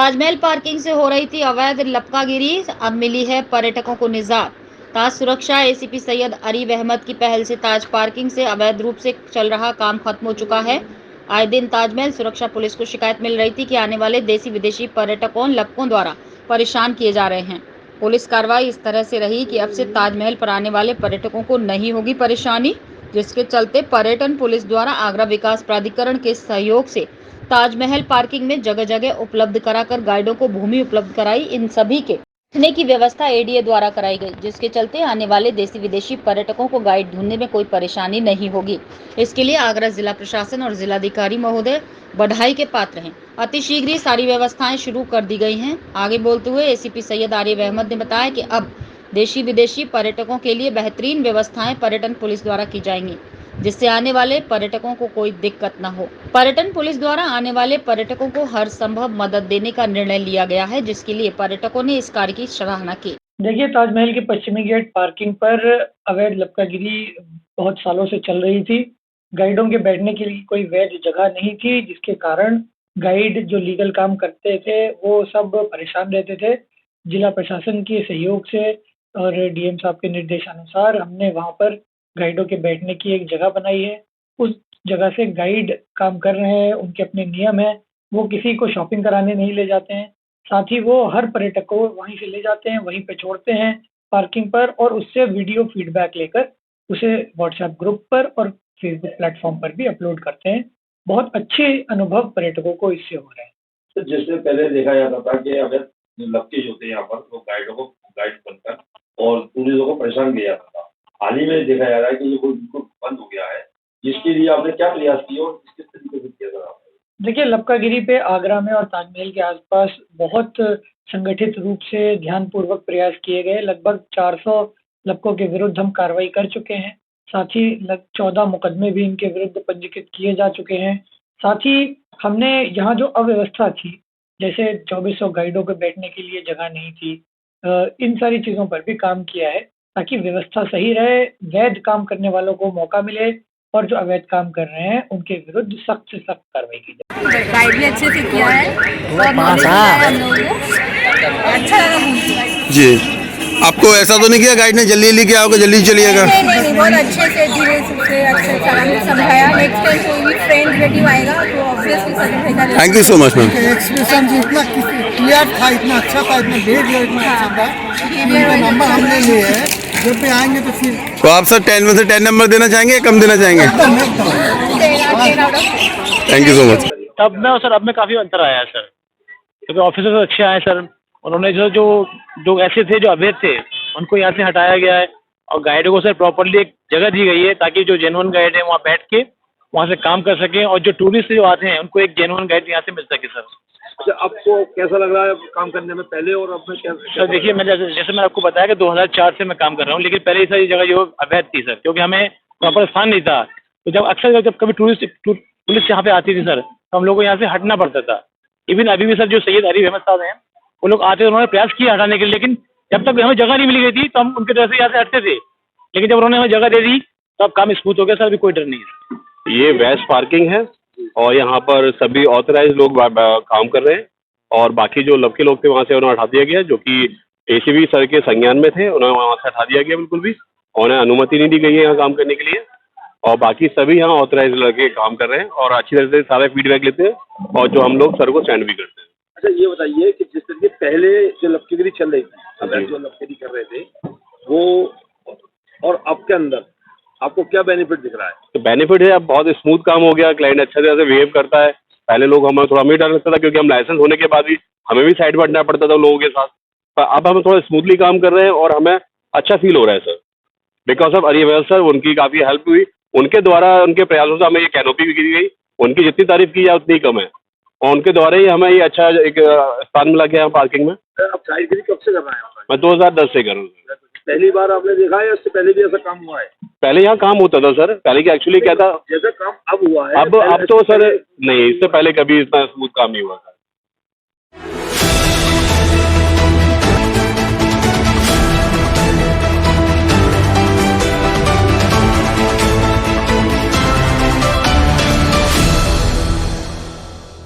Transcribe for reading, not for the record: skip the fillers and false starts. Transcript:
Taj Mahal parking से हो रही थी अवैध लपकागिरी, अब मिली है पर्यटकों को निजात। ताज सुरक्षा एसीपी सैयद अरीब अहमद की पहल से ताज पार्किंग से अवैध रूप से चल रहा काम खत्म हो चुका है। आए दिन ताजमहल सुरक्षा पुलिस को शिकायत मिल रही थी कि आने वाले देसी विदेशी पर्यटकों लपकों द्वारा परेशान किए जा रहे हैं। पुलिस कार्रवाई इस तरह से रही कि अब से ताजमहल पर आने वाले पर्यटकों को नहीं होगी परेशानी, जिसके चलते पर्यटन पुलिस द्वारा आगरा विकास प्राधिकरण के सहयोग से ताजमहल पार्किंग में जगह जगह उपलब्ध कराकर गाइडों को भूमि उपलब्ध कराई। इन सभी के रहने की व्यवस्था एडीए द्वारा कराई गई, जिसके चलते आने वाले देसी विदेशी पर्यटकों को गाइड ढूंढने में कोई परेशानी नहीं होगी। इसके लिए आगरा जिला प्रशासन और जिलाधिकारी महोदय बधाई के पात्र हैं। अतिशीघ्र ही सारी व्यवस्थाएं शुरू कर दी गई हैं। आगे बोलते हुए एसीपी सैयद आरिफ अहमद ने बताया कि अब देशी विदेशी पर्यटकों के लिए बेहतरीन व्यवस्थाएं पर्यटन पुलिस द्वारा की जाएंगी, जिससे आने वाले पर्यटकों को कोई दिक्कत न हो। पर्यटन पुलिस द्वारा आने वाले पर्यटकों को हर संभव मदद देने का निर्णय लिया गया है, जिसके लिए पर्यटकों ने इस कार्य की सराहना की। देखिए, ताजमहल के पश्चिमी गेट पार्किंग पर अवैध लपकागिरी बहुत सालों से चल रही थी। गाइडों के बैठने के लिए कोई वैध जगह नहीं थी, जिसके कारण गाइड जो लीगल काम करते थे वो सब परेशान रहते थे। जिला प्रशासन के सहयोग से और डीएम साहब के निर्देशानुसार हमने वहाँ पर गाइडों के बैठने की एक जगह बनाई है। उस जगह से गाइड काम कर रहे हैं, उनके अपने नियम हैं, वो किसी को शॉपिंग कराने नहीं ले जाते हैं। साथ ही वो हर पर्यटक को वहीं से ले जाते हैं, वहीं पे छोड़ते हैं पार्किंग पर और उससे वीडियो फीडबैक लेकर उसे व्हाट्सएप ग्रुप पर और फेसबुक प्लेटफॉर्म पर भी अपलोड करते हैं। बहुत अच्छे अनुभव पर्यटकों को इससे हो रहे हैं। तो जैसे पहले देखा जाता था कि अगर लपके जो होते हैं यहाँ पर तो गाइडों को गाइड बनकर और टूरिस्टों को परेशान किया जाता था। हाल ही में देखा जा रहा है कि ये बिल्कुल बंद हो गया है, जिसके लिए आपने क्या प्रयास किए और किस तरीके से किया था? देखिए, लपकागिरी पे आगरा में और ताजमहल के आसपास बहुत संगठित रूप से ध्यानपूर्वक प्रयास किए गए। लगभग 400 लपकों के विरुद्ध हम कार्रवाई कर चुके हैं। साथ ही 14 मुकदमे भी इनके विरुद्ध पंजीकृत किए जा चुके हैं। साथ ही हमने यहाँ जो अव्यवस्था थी, जैसे 2400 गाइडों के बैठने के लिए जगह नहीं थी, इन सारी चीज़ों पर भी काम किया है ताकि व्यवस्था सही रहे, वैध काम करने वालों को मौका मिले और जो अवैध काम कर रहे हैं उनके विरुद्ध सख्त से सख्त कार्रवाई की जाए। गाइड भी अच्छे से किया है और नॉलेज दिया है हम लोगों को। अच्छा लगा जी। आपको ऐसा तो नहीं किया गाइड ने जल्दी जल्दी किया होगा, जल्दी चलिएगा? नहीं, बहुत अच्छे से धीरे से अच्छे से समझाया। नेक्स्ट टाइम कोई भी फ्रेंड रिलेटिव आएगा तो ऑब्वियसली समझेगा। Thank you so much ma'am. Expression जी इतना क्लियर था, इतना अच्छा था, इतना बिहेवियर इतना अच्छा था। इनका नंबर हमने लिए है, जब भी आएंगे तो फिर। तो आप सर 10 में से 10 नंबर देना चाहेंगे या कम देना चाहेंगे? Thank you so much. तब में और सर अब में काफ़ी अंतर आया है सर, क्योंकि ऑफिसर्स अच्छे आए सर। उन्होंने जो ऐसे थे जो अवैध थे उनको यहाँ से हटाया गया है और गाइडों को सर प्रॉपर्ली एक जगह दी गई है ताकि जो जेन्युइन गाइड है वहाँ बैठ के वहाँ से काम कर सकें और जो टूरिस्ट जो आते हैं उनको एक जेन्युइन गाइड यहाँ से मिल सके सर। अच्छा, आपको कैसा लग रहा है काम करने में पहले और अब में क्या? सर देखिए, मैं जैसे मैं आपको बताया कि 2004 से मैं काम कर रहा हूँ, लेकिन पहले ये जगह जो अवैध थी सर, क्योंकि हमें प्रॉपर स्थान नहीं था। तो जब अक्सर जब कभी पुलिस यहाँ पे आती थी सर, तो हम लोग को यहाँ से हटना पड़ता था। इवन अभी भी सर जो सैयद अरीब अहमद साहब हैं वो लोग आते थे, उन्होंने प्रयास किया हटाने के लिए, लेकिन जब तक हमें जगह नहीं मिल गई थी तो हम उनके तरह से यहाँ से हटते थे। लेकिन जब उन्होंने हमें जगह दे दी तो अब काम स्मूथ हो गया सर, अभी कोई डर नहीं है। ये वेस्ट पार्किंग है और यहाँ पर सभी ऑथराइज लोग काम कर रहे हैं और बाकी जो लपके लोग थे वहाँ से उन्हें हटा दिया गया, जो कि एसीबी सर के संज्ञान में थे, उन्हें वहाँ से हटा दिया गया बिल्कुल भी। उन्हें अनुमति नहीं दी गई है यहाँ काम करने के लिए और बाकी सभी यहाँ ऑथराइज लड़के काम कर रहे हैं और अच्छी तरह से सारे फीडबैक लेते हैं और जो हम लोग सर को सेंड भी करते हैं। अच्छा, ये बताइए कि जिस तरीके पहले जो लपकेगिरी चल रही थी, अगर जो लपकेगिरी कर रहे थे वो और अब के अंदर आपको क्या बेनिफिट दिख रहा है? तो बेनिफिट है, अब बहुत स्मूथ काम हो गया, क्लाइंट अच्छे तरह से बिहेव करता है। पहले लोग हमें थोड़ा डर लगता था क्योंकि हम लाइसेंस होने के बाद भी हमें भी साइड बढ़ना पड़ता था लोगों के साथ, पर अब हम थोड़ा स्मूथली काम कर रहे हैं और हमें अच्छा फील हो रहा है sir. Because of Areeb Ahmad sir, उनकी काफ़ी हेल्प हुई, उनके द्वारा उनके प्रयासों से हमें ये कैनोपी भी की गई। उनकी जितनी तारीफ की जाए उतनी कम है और उनके द्वारा ही हमें ये अच्छा एक स्थान मिला गया यहाँ पार्किंग में। आप गाइडगिरी कब से कर रहे हैं? मैं 2010 से कर रहा हूँ। पहली बार आपने देखा है या उससे पहले भी ऐसा काम हुआ है? पहले यहाँ काम होता था सर, पहले की एक्चुअली क्या था, जैसा काम अब हुआ है अब तो सर नहीं, इससे पहले कभी इतना स्मूथ काम नहीं हुआ था।